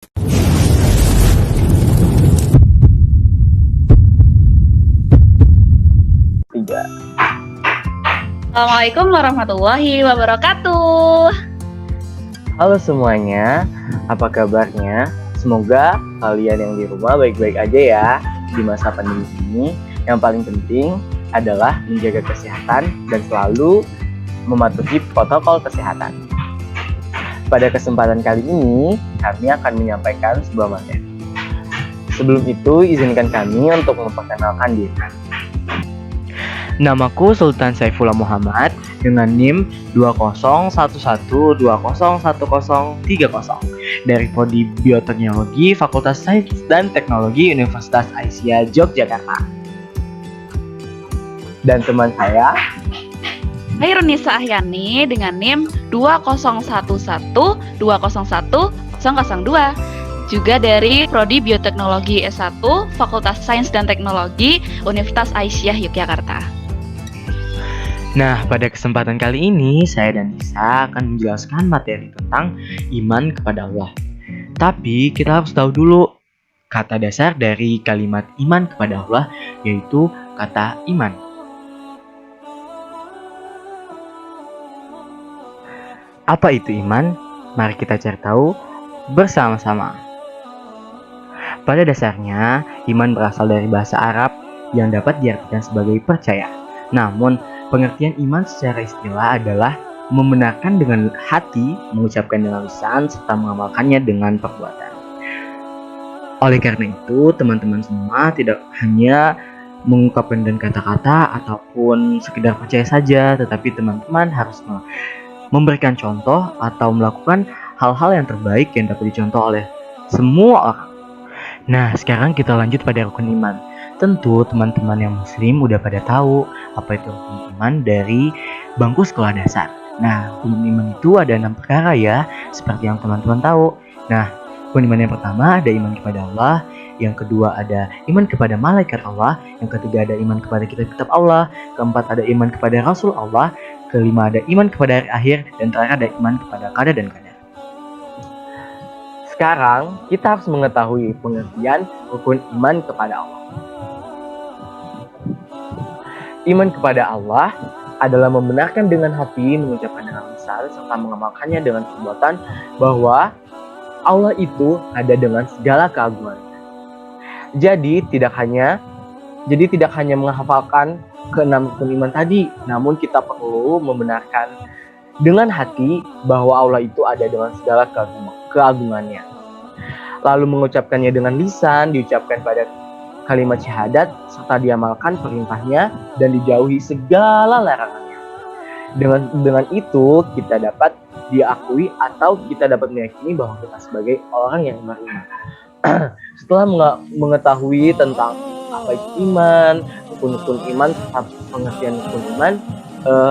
Tiga. Assalamualaikum warahmatullahi wabarakatuh. Halo semuanya, apa kabarnya? Semoga kalian yang di rumah baik-baik aja ya di masa pandemi ini. Yang paling penting adalah menjaga kesehatan dan selalu mematuhi protokol kesehatan. Pada kesempatan kali ini, kami akan menyampaikan sebuah materi. Sebelum itu, izinkan kami untuk memperkenalkan diri. Namaku Sultan Saifullah Muhammad dengan NIM 2011201030 dari Prodi Bioteknologi Fakultas Sains dan Teknologi Universitas Aisyah Yogyakarta. Dan teman saya Hairunisa Ahyani dengan NIM 2011201002, juga dari Prodi Bioteknologi S1 Fakultas Sains dan Teknologi Universitas Aisyah Yogyakarta. Nah, pada kesempatan kali ini, saya dan Nisa akan menjelaskan materi tentang iman kepada Allah. Tapi, kita harus tahu dulu kata dasar dari kalimat iman kepada Allah, yaitu kata iman. Apa itu iman? Mari kita cari tahu bersama-sama. Pada dasarnya, iman berasal dari bahasa Arab yang dapat diartikan sebagai percaya. Namun, pengertian iman secara istilah adalah membenarkan dengan hati, mengucapkan dengan lisan, serta mengamalkannya dengan perbuatan. Oleh karena itu, teman-teman semua tidak hanya mengungkapkan dengan kata-kata ataupun sekedar percaya saja, tetapi teman-teman harus memberikan contoh atau melakukan hal-hal yang terbaik yang dapat dicontoh oleh semua orang. Nah, sekarang kita lanjut pada rukun iman. Tentu teman-teman yang muslim udah pada tahu apa itu rukun iman dari bangku sekolah dasar. Nah, rukun iman itu ada 6 perkara ya, seperti yang teman-teman tahu. Nah, rukun iman yang pertama ada iman kepada Allah, yang kedua ada iman kepada malaikat Allah, yang ketiga ada iman kepada kitab-kitab Allah, keempat ada iman kepada Rasul Allah, kelima ada iman kepada hari akhir, dan terakhir ada iman kepada qada dan qadar. Sekarang kita harus mengetahui pengertian rukun iman kepada Allah. Iman kepada Allah adalah membenarkan dengan hati, mengucapkan dengan lisan, serta mengamalkannya dengan perbuatan bahwa Allah itu ada dengan segala keagungannya. Jadi tidak hanya menghafalkan ke-6 rukun iman tadi, namun kita perlu membenarkan dengan hati bahwa Allah itu ada dengan segala keagungannya. Lalu mengucapkannya dengan lisan, diucapkan pada kalimat syahadat, serta diamalkan perintahnya dan dijauhi segala larangannya. Dengan itu kita dapat diakui atau kita dapat meyakini bahwa kita sebagai orang yang beriman. Setelah mengetahui tentang apa itu iman, rukun iman, serta pengertian rukun iman,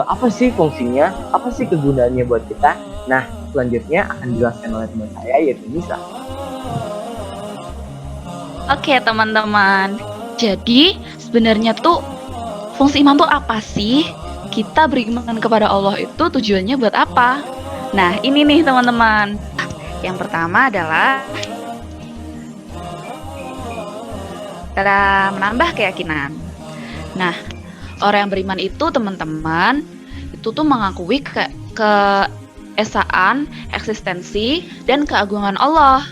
apa sih fungsinya, apa sih kegunaannya buat kita? Nah, selanjutnya akan dijelaskan oleh teman saya, yaitu Nisa. Oke teman-teman, jadi sebenarnya tuh fungsi iman tuh apa sih? Kita beriman kepada Allah itu tujuannya buat apa? Nah ini nih teman-teman. Yang pertama adalah menambah keyakinan. Nah, orang yang beriman itu teman-teman itu tuh mengakui keesaan, eksistensi, dan keagungan Allah.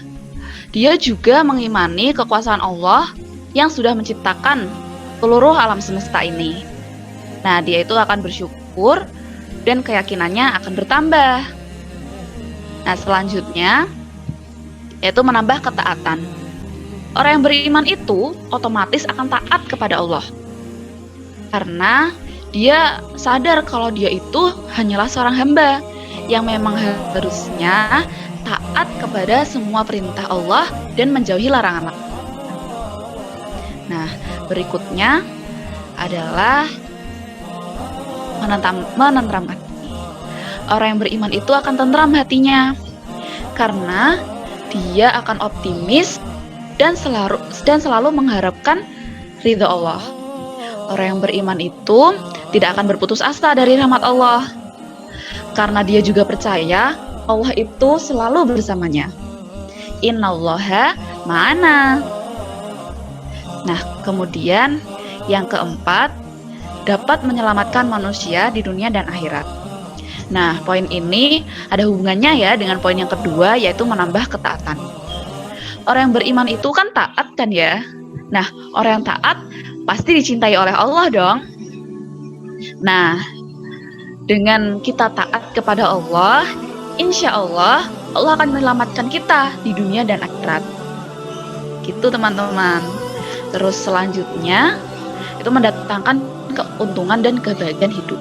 Dia juga mengimani kekuasaan Allah yang sudah menciptakan seluruh alam semesta ini. Nah, dia itu akan bersyukur dan keyakinannya akan bertambah. Nah, selanjutnya yaitu menambah ketaatan. Orang yang beriman itu otomatis akan taat kepada Allah. Karena dia sadar kalau dia itu hanyalah seorang hamba yang memang harusnya taat kepada semua perintah Allah dan menjauhi larangan. Nah, berikutnya adalah menenteram hati. Orang yang beriman itu akan tentram hatinya karena dia akan optimis dan selalu mengharapkan ridha Allah. Orang yang beriman itu tidak akan berputus asa dari rahmat Allah karena dia juga percaya Allah itu selalu bersamanya. innallaha ma'ana. Nah, kemudian yang keempat, dapat menyelamatkan manusia di dunia dan akhirat. Nah, poin ini ada hubungannya ya dengan poin yang kedua, yaitu menambah ketaatan. Orang yang beriman itu kan taat kan ya. Nah, orang yang taat pasti dicintai oleh Allah dong. Nah, dengan kita taat kepada Allah, insya Allah akan menyelamatkan kita di dunia dan akhirat. Gitu teman-teman. Terus selanjutnya itu mendatangkan keuntungan dan kebahagiaan hidup.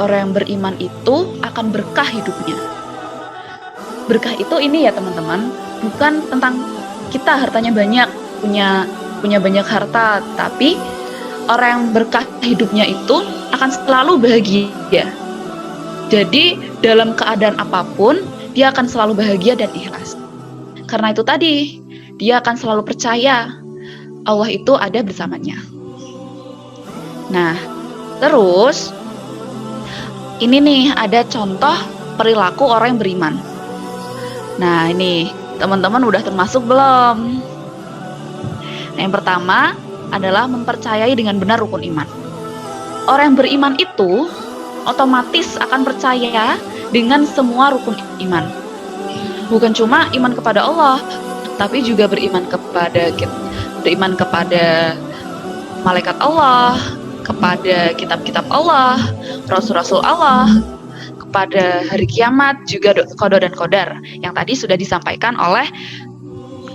Orang yang beriman itu akan berkah hidupnya. Berkah itu ini ya teman-teman, bukan tentang kita hartanya banyak, punya banyak harta, tapi orang yang berkah hidupnya itu akan selalu bahagia. Jadi dalam keadaan apapun dia akan selalu bahagia dan ikhlas. Karena itu tadi, dia akan selalu percaya Allah itu ada bersamanya. Nah, terus ini nih ada contoh perilaku orang yang beriman. Nah, ini teman-teman udah termasuk belum? Nah, yang pertama adalah mempercayai dengan benar rukun iman. Orang yang beriman itu otomatis akan percaya dengan semua rukun iman. Bukan cuma iman kepada Allah, tapi juga beriman kepada malaikat Allah, kepada kitab-kitab Allah, rasul-rasul Allah, kepada hari kiamat, juga qada dan qadar yang tadi sudah disampaikan oleh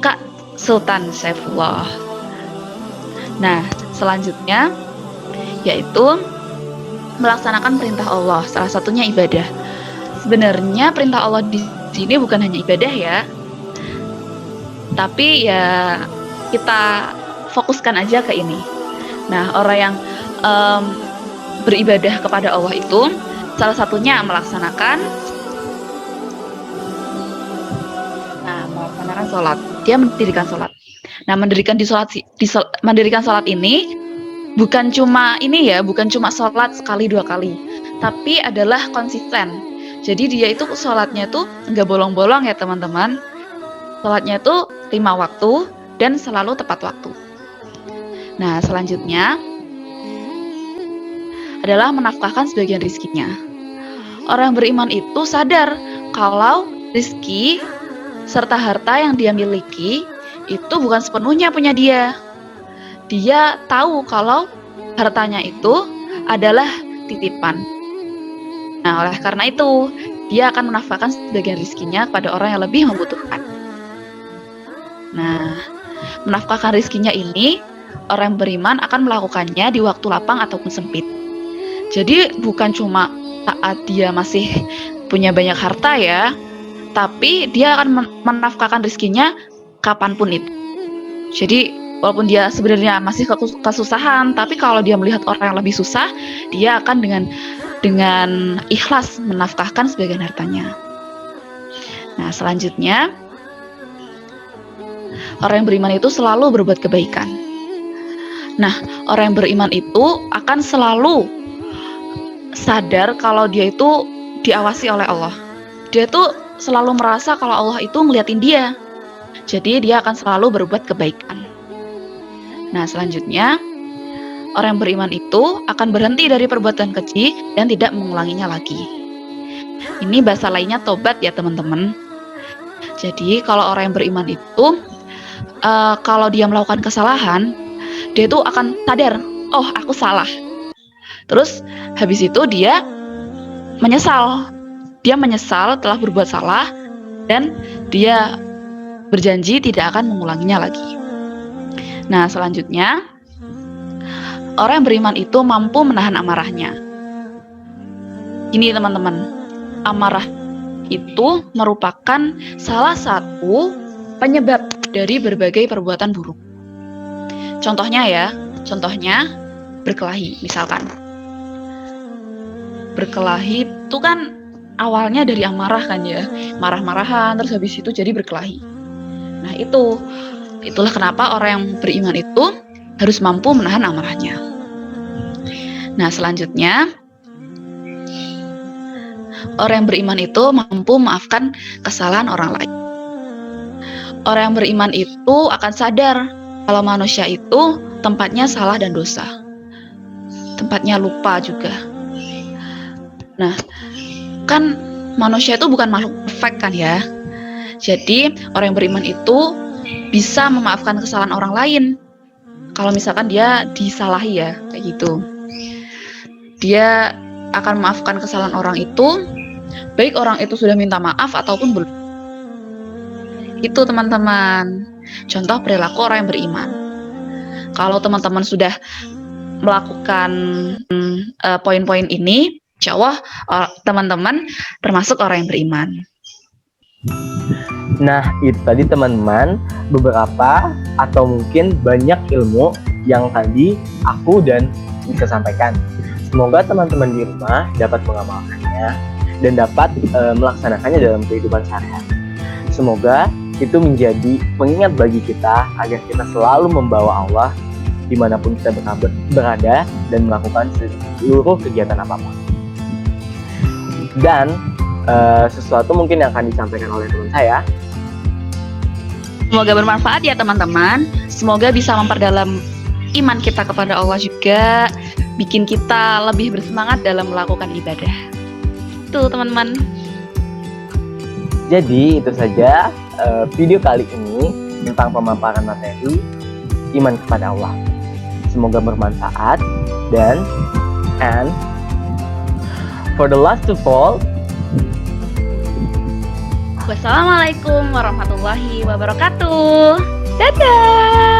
Kak Sultan Saifullah. Nah, selanjutnya yaitu melaksanakan perintah Allah, salah satunya ibadah. Sebenarnya perintah Allah di sini bukan hanya ibadah ya, tapi ya kita fokuskan aja ke ini. Nah, orang yang beribadah kepada Allah itu salah satunya melaksanakan sholat. Dia mendirikan sholat. Nah, mendirikan sholat ini bukan cuma sholat sekali dua kali, tapi adalah konsisten. Jadi dia itu sholatnya tuh nggak bolong-bolong ya teman-teman. Sholatnya tuh 5 waktu dan selalu tepat waktu. Nah, selanjutnya adalah menafkahkan sebagian rizkinya. Orang yang beriman itu sadar kalau rizki serta harta yang dia miliki itu bukan sepenuhnya punya dia. Dia tahu kalau hartanya itu adalah titipan. Nah, oleh karena itu, dia akan menafkahkan sebagian rizkinya kepada orang yang lebih membutuhkan. Nah, menafkahkan rizkinya ini, orang yang beriman akan melakukannya di waktu lapang ataupun sempit. Jadi bukan cuma saat dia masih punya banyak harta ya, tapi dia akan menafkahkan rizkinya kapanpun itu. Jadi walaupun dia sebenarnya masih kesusahan, tapi kalau dia melihat orang yang lebih susah, dia akan dengan ikhlas menafkahkan sebagian hartanya. Nah, selanjutnya orang yang beriman itu selalu berbuat kebaikan. Nah, orang yang beriman itu akan selalu sadar kalau dia itu diawasi oleh Allah. Dia tuh selalu merasa kalau Allah itu ngeliatin dia. Jadi dia akan selalu berbuat kebaikan. Nah, selanjutnya orang yang beriman itu akan berhenti dari perbuatan keji dan tidak mengulanginya lagi. Ini bahasa lainnya tobat ya teman-teman. Jadi kalau orang yang beriman itu kalau dia melakukan kesalahan, dia itu akan sadar, oh aku salah. Terus habis itu dia menyesal. Dia menyesal telah berbuat salah dan dia berjanji tidak akan mengulanginya lagi. Nah, selanjutnya orang yang beriman itu mampu menahan amarahnya. Ini teman-teman, amarah itu merupakan salah satu penyebab dari berbagai perbuatan buruk. Contohnya berkelahi misalkan. Berkelahi itu kan awalnya dari amarah kan ya, marah-marahan terus habis itu jadi berkelahi. Nah, itulah kenapa orang yang beriman itu harus mampu menahan amarahnya. Nah, selanjutnya orang yang beriman itu mampu memaafkan kesalahan orang lain. orang yang beriman itu akan sadar kalau manusia itu tempatnya salah dan dosa. Tempatnya lupa juga. Nah, kan manusia itu bukan makhluk perfect kan ya. Jadi orang yang beriman itu bisa memaafkan kesalahan orang lain. Kalau misalkan dia disalahi ya, kayak gitu. Dia akan memaafkan kesalahan orang itu, baik orang itu sudah minta maaf ataupun belum. Itu teman-teman, contoh perilaku orang yang beriman. Kalau teman-teman sudah melakukan poin-poin ini, insya Allah teman-teman termasuk orang yang beriman. Nah, itu tadi teman-teman beberapa atau mungkin banyak ilmu yang tadi aku dan bisa sampaikan. Semoga teman-teman di rumah dapat mengamalkannya dan dapat melaksanakannya dalam kehidupan sehari-hari. Semoga itu menjadi pengingat bagi kita agar kita selalu membawa Allah dimanapun kita berada dan melakukan seluruh kegiatan apapun. Dan sesuatu mungkin yang akan disampaikan oleh teman saya. Semoga bermanfaat ya teman-teman. Semoga bisa memperdalam iman kita kepada Allah juga, bikin kita lebih bersemangat dalam melakukan ibadah. Itu teman-teman. Jadi itu saja video kali ini tentang pemaparan materi iman kepada Allah. Semoga bermanfaat dan for the last of all, Wassalamualaikum warahmatullahi wabarakatuh. Dadah.